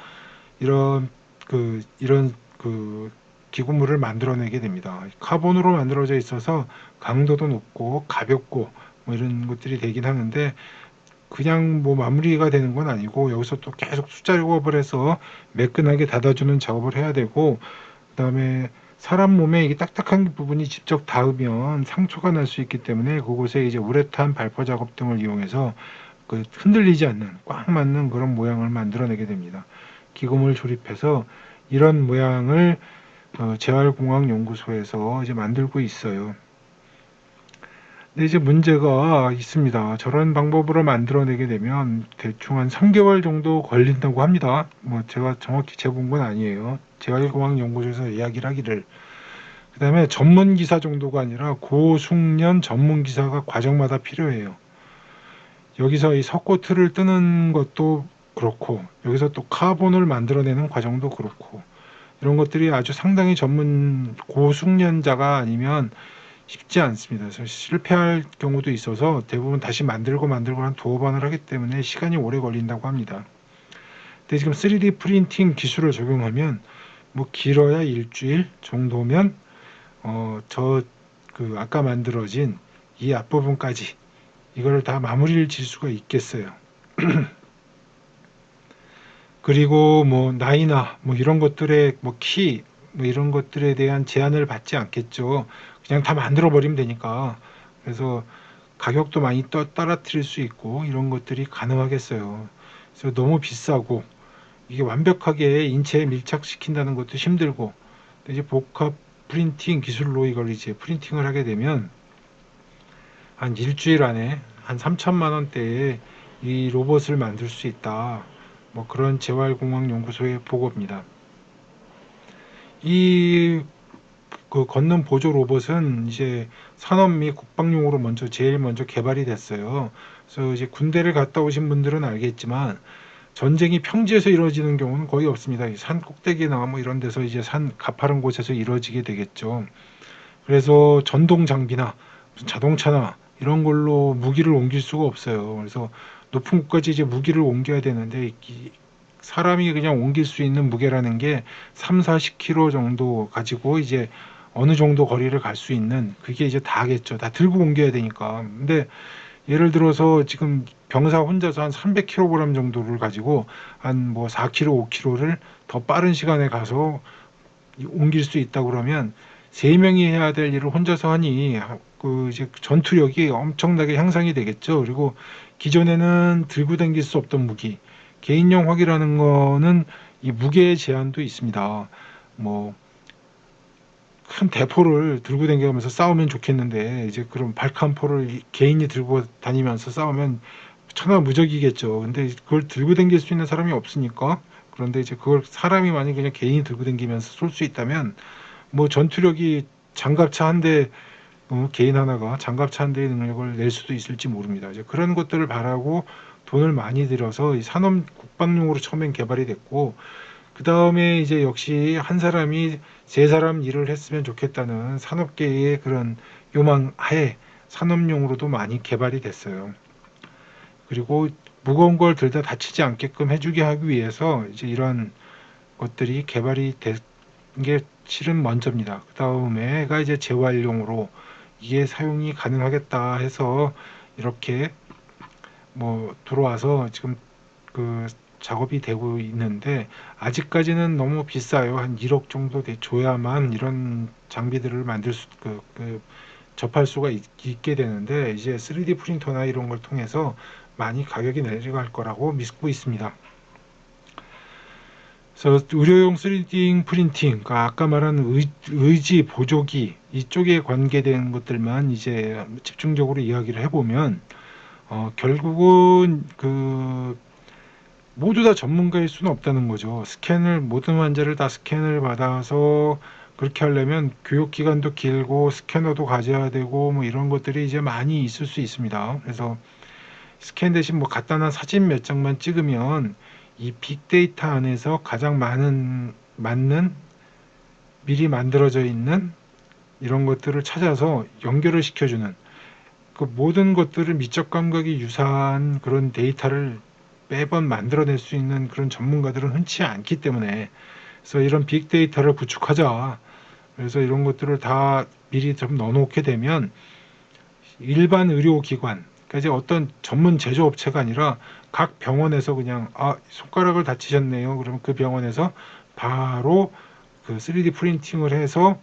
이런 그 기구물을 만들어내게 됩니다. 카본으로 만들어져 있어서 강도도 높고 가볍고 뭐 이런 것들이 되긴 하는데, 그냥 뭐 마무리가 되는 건 아니고 여기서 또 계속 숫자 작업을 해서 매끈하게 닫아주는 작업을 해야 되고, 그다음에 사람 몸에 이게 딱딱한 부분이 직접 닿으면 상처가 날 수 있기 때문에 그곳에 이제 우레탄 발포 작업 등을 이용해서 그 흔들리지 않는 꽉 맞는 그런 모양을 만들어내게 됩니다. 기금을 조립해서 이런 모양을 재활공학연구소에서 이제 만들고 있어요. 근데 이제 문제가 있습니다. 저런 방법으로 만들어내게 되면 대충 한 3개월 정도 걸린다고 합니다. 뭐 제가 정확히 재본 건 아니에요. 재활공학연구소에서 이야기를 하기를. 그다음에 전문 기사 정도가 아니라 고숙련 전문 기사가 과정마다 필요해요. 여기서 이 석고트를 뜨는 것도 그렇고, 여기서 또 카본을 만들어내는 과정도 그렇고, 이런 것들이 아주 상당히 전문 고숙련자가 아니면 쉽지 않습니다. 그래서 실패할 경우도 있어서 대부분 다시 만들고 한 두어 번을 하기 때문에 시간이 오래 걸린다고 합니다. 근데 지금 3D 프린팅 기술을 적용하면 뭐 길어야 일주일 정도면 아까 만들어진 이 앞부분까지 이거를 다 마무리를 질 수가 있겠어요. 그리고 뭐 나이나 뭐 이런 것들의 뭐 키 뭐 이런 것들에 대한 제한을 받지 않겠죠. 그냥 다 만들어 버리면 되니까. 그래서 가격도 많이 떨어뜨릴 수 있고 이런 것들이 가능하겠어요. 그래서 너무 비싸고 이게 완벽하게 인체에 밀착시킨다는 것도 힘들고, 이제 복합 프린팅 기술로 이걸 이제 프린팅을 하게 되면 한 일주일 안에 한 3천만 원대에 이 로봇을 만들 수 있다. 뭐 그런 재활공학연구소의 보고입니다. 그 걷는 보조 로봇은 이제 산업 및 국방용으로 제일 먼저 개발이 됐어요. 그래서 이제 군대를 갔다 오신 분들은 알겠지만 전쟁이 평지에서 이루어지는 경우는 거의 없습니다. 산 꼭대기나 뭐 이런 데서 이제 산 가파른 곳에서 이루어지게 되겠죠. 그래서 전동 장비나 무슨 자동차나 이런 걸로 무기를 옮길 수가 없어요. 그래서 높은 곳까지 이제 무기를 옮겨야 되는데 사람이 그냥 옮길 수 있는 무게라는 게 3, 40kg 정도 가지고 이제 어느 정도 거리를 갈 수 있는 그게 이제 다겠죠. 다 들고 옮겨야 되니까. 근데 예를 들어서 지금 병사 혼자서 한 300kg 정도를 가지고 한 뭐 4kg, 5kg를 더 빠른 시간에 가서 옮길 수 있다 그러면 3명이 해야 될 일을 혼자서 하니 그 이제 전투력이 엄청나게 향상이 되겠죠. 그리고 기존에는 들고 다닐 수 없던 무기, 개인용 화기라는 거는 이 무게의 제한도 있습니다. 뭐 큰 대포를 들고 다니면서 싸우면 좋겠는데 이제 그런 발칸포를 개인이 들고 다니면서 싸우면 천하무적이겠죠. 근데 그걸 들고 다닐 수 있는 사람이 없으니까. 그런데 이제 그걸 사람이 만약 그냥 개인이 들고 다니면서 쏠 수 있다면 뭐 전투력이 장갑차 한 대, 개인 하나가 장갑차 한 대의 능력을 낼 수도 있을지 모릅니다. 이제 그런 것들을 바라고 돈을 많이 들여서 이 산업 국방용으로 처음엔 개발이 됐고, 그 다음에 이제 역시 한 사람이 세 사람 일을 했으면 좋겠다는 산업계의 그런 요망 하에 산업용으로도 많이 개발이 됐어요. 그리고 무거운 걸 들다 다치지 않게끔 해주게 하기 위해서 이제 이런 것들이 개발이 된 게 실은 먼저입니다. 그 다음에가 이제 재활용으로 이게 사용이 가능하겠다 해서 이렇게 뭐 들어와서 지금 그 작업이 되고 있는데 아직까지는 너무 비싸요. 한 1억 정도 줘야만 이런 장비들을 만들 접할 수가 있게 되는데 이제 3D 프린터나 이런 걸 통해서 많이 가격이 내려갈 거라고 믿고 있습니다. 그래서 의료용 3D 프린팅, 그러니까 아까 말한 의지, 보조기 이쪽에 관계된 것들만 이제 집중적으로 이야기를 해보면 결국은 모두 다 전문가일 수는 없다는 거죠. 모든 환자를 다 스캔을 받아서 그렇게 하려면 교육 기간도 길고 스캐너도 가져야 되고 뭐 이런 것들이 이제 많이 있을 수 있습니다. 그래서 스캔 대신 뭐 간단한 사진 몇 장만 찍으면 이 빅데이터 안에서 가장 맞는 미리 만들어져 있는 이런 것들을 찾아서 연결을 시켜주는 그 모든 것들을 미적 감각이 유사한 그런 데이터를 매번 만들어낼 수 있는 그런 전문가들은 흔치 않기 때문에 그래서 이런 빅데이터를 구축하자. 그래서 이런 것들을 다 미리 좀 넣어놓게 되면 일반 의료기관, 그러니까 이제 어떤 전문 제조업체가 아니라 각 병원에서 그냥 손가락을 다치셨네요. 그러면 그 병원에서 바로 그 3D 프린팅을 해서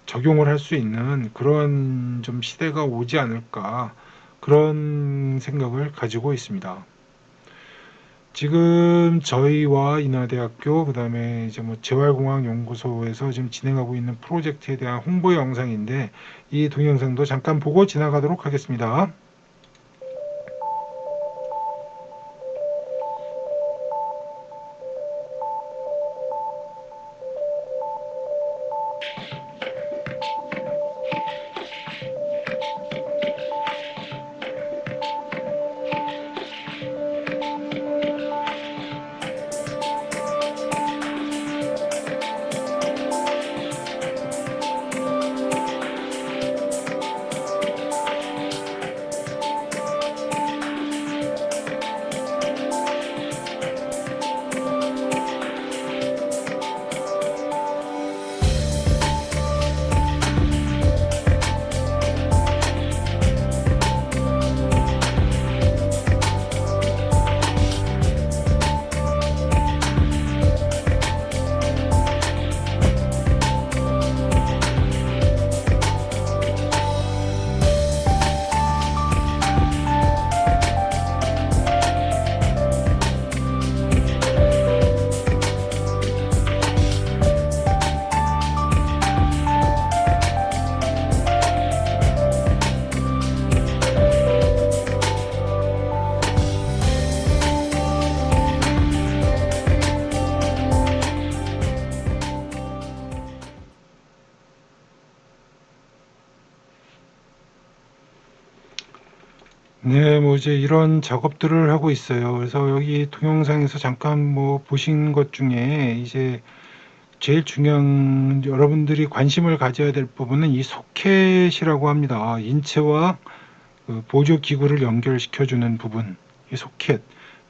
적용을 할 수 있는 그런 좀 시대가 오지 않을까 그런 생각을 가지고 있습니다. 지금 저희와 인하대학교 그다음에 이제 뭐 재활공학연구소에서 지금 진행하고 있는 프로젝트에 대한 홍보 영상인데 이 동영상도 잠깐 보고 지나가도록 하겠습니다. 네, 뭐 이제 이런 작업들을 하고 있어요. 그래서 여기 동영상에서 잠깐 뭐 보신 것 중에 이제 제일 중요한 여러분들이 관심을 가져야 될 부분은 이 소켓이라고 합니다. 인체와 보조 기구를 연결시켜주는 부분, 이 소켓.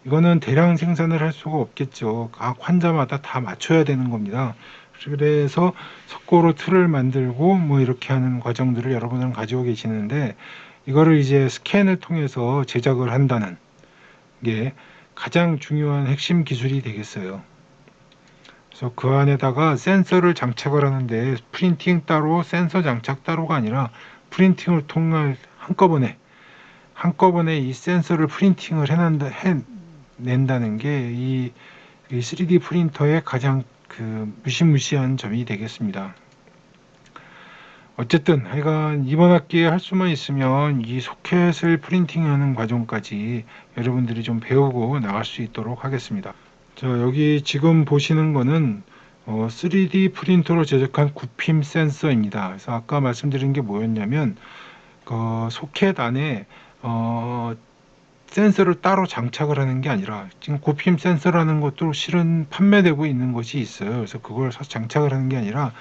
이거는 대량 생산을 할 수가 없겠죠. 각 환자마다 다 맞춰야 되는 겁니다. 그래서 석고로 틀을 만들고 뭐 이렇게 하는 과정들을 여러분은 가지고 계시는데 이거를 이제 스캔을 통해서 제작을 한다는 게 가장 중요한 핵심 기술이 되겠어요. 그래서 그 안에다가 센서를 장착을 하는데 프린팅 따로 센서 장착 따로가 아니라 프린팅을 통해 한꺼번에 이 센서를 프린팅을 해낸다는 게 이 3D 프린터의 가장 무시무시한 점이 되겠습니다. 어쨌든 하여간 이번 학기에 할 수만 있으면 이 소켓을 프린팅하는 과정까지 여러분들이 좀 배우고 나갈 수 있도록 하겠습니다. 자, 여기 지금 보시는 거는 3D 프린터로 제작한 구핌 센서입니다. 그래서 아까 말씀드린 게 뭐였냐면 소켓 안에 센서를 따로 장착을 하는 게 아니라 지금 구핌 센서라는 것도 실은 판매되고 있는 것이 있어요. 그래서 그걸 사서 장착을 하는 게 아니라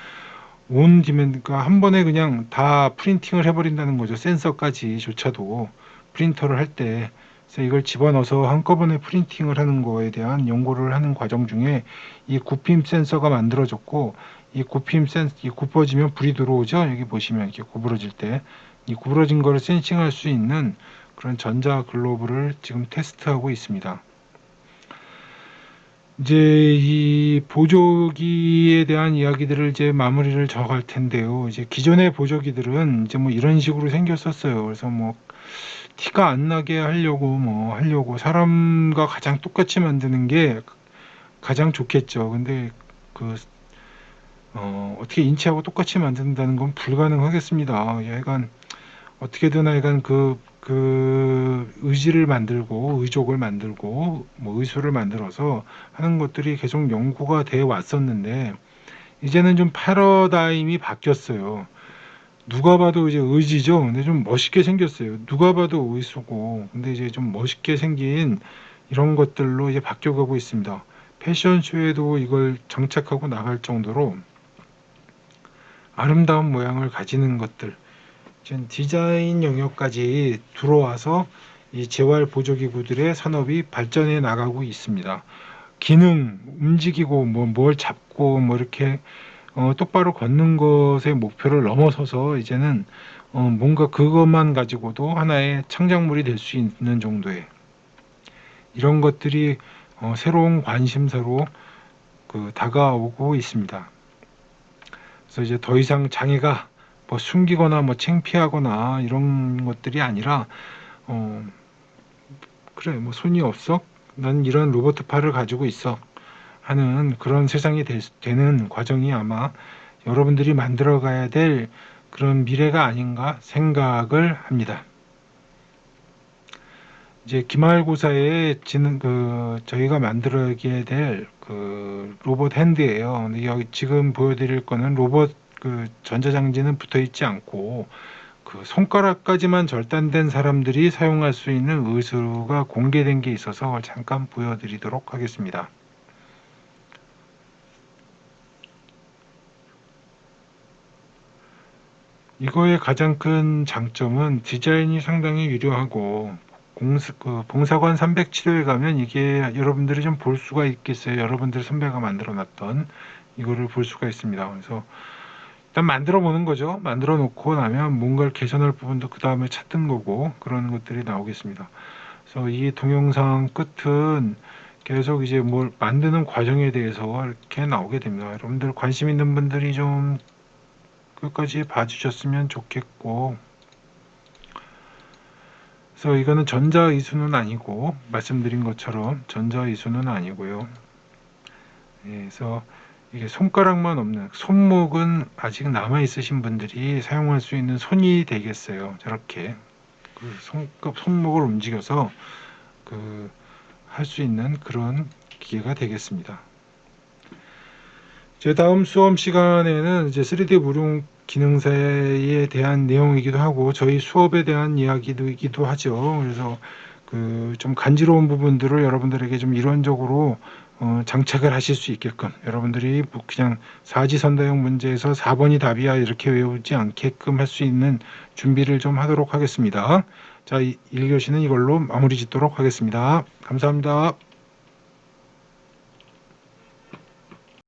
온 디맨드가 한 번에 그냥 다 프린팅을 해버린다는 거죠. 센서까지조차도 프린터를 할 때. 그래서 이걸 집어넣어서 한꺼번에 프린팅을 하는 거에 대한 연구를 하는 과정 중에 이 구핌 센서가 만들어졌고 이 굽어지면 불이 들어오죠. 여기 보시면 이렇게 구부러질 때 이 구부러진 거를 센싱할 수 있는 그런 전자 글로브를 지금 테스트하고 있습니다. 이제 이 보조기에 대한 이야기들을 이제 마무리를 져갈 텐데요. 이제 기존의 보조기들은 이제 뭐 이런 식으로 생겼었어요. 그래서 뭐 티가 안 나게 하려고 사람과 가장 똑같이 만드는 게 가장 좋겠죠. 근데 그 어떻게 인체하고 똑같이 만든다는 건 불가능하겠습니다. 약간 어떻게든 하여간 그 의지를 만들고 의족을 만들고 뭐 의수를 만들어서 하는 것들이 계속 연구가 돼 왔었는데 이제는 좀 패러다임이 바뀌었어요. 누가 봐도 이제 의지죠. 근데 좀 멋있게 생겼어요. 누가 봐도 의수고 근데 이제 좀 멋있게 생긴 이런 것들로 이제 바뀌어가고 있습니다. 패션쇼에도 이걸 장착하고 나갈 정도로 아름다운 모양을 가지는 것들 지금 디자인 영역까지 들어와서 이 재활 보조기구들의 산업이 발전해 나가고 있습니다. 기능, 움직이고 뭘 잡고 뭐 이렇게 똑바로 걷는 것의 목표를 넘어서서 이제는 뭔가 그것만 가지고도 하나의 창작물이 될 수 있는 정도의 이런 것들이 새로운 관심사로 다가오고 있습니다. 그래서 이제 더 이상 장애가 뭐 숨기거나 뭐 창피하거나 이런 것들이 아니라 그래 뭐 손이 없어? 난 이런 로봇 팔을 가지고 있어 하는 그런 세상이 되는 과정이 아마 여러분들이 만들어가야 될 그런 미래가 아닌가 생각을 합니다. 이제 기말고사에 저희가 만들어가게 될 그 로봇 핸드예요. 근데 여기 지금 보여드릴 거는 로봇 전자장치는 붙어 있지 않고 그 손가락까지만 절단된 사람들이 사용할 수 있는 의수가 공개된 게 있어서 잠깐 보여드리도록 하겠습니다. 이거의 가장 큰 장점은 디자인이 상당히 유려하고 봉사관 307호에 가면 이게 여러분들이 좀 볼 수가 있겠어요. 여러분들 선배가 만들어 놨던 이거를 볼 수가 있습니다. 그래서 일단 만들어 보는 거죠. 만들어 놓고 나면 뭔가를 개선할 부분도 그 다음에 찾는 거고 그런 것들이 나오겠습니다. 그래서 이 동영상 끝은 계속 이제 뭘 만드는 과정에 대해서 이렇게 나오게 됩니다. 여러분들 관심 있는 분들이 좀 끝까지 봐주셨으면 좋겠고 그래서 이거는 전자이수는 아니고 말씀드린 것처럼 전자이수는 아니고요. 그래서 이게 손가락만 없는 손목은 아직 남아 있으신 분들이 사용할 수 있는 손이 되겠어요. 저렇게 손목을 움직여서 할 수 있는 그런 기계가 되겠습니다. 제 다음 수업 시간에는 이제 3D 무용 기능사에 대한 내용이기도 하고 저희 수업에 대한 이야기이기도 하죠. 그래서 좀 간지러운 부분들을 여러분들에게 좀 이론적으로 장착을 하실 수 있게끔 여러분들이 뭐 그냥 사지선다형 문제에서 4번이 답이야 이렇게 외우지 않게끔 할 수 있는 준비를 좀 하도록 하겠습니다. 자, 1교시는 이걸로 마무리 짓도록 하겠습니다. 감사합니다.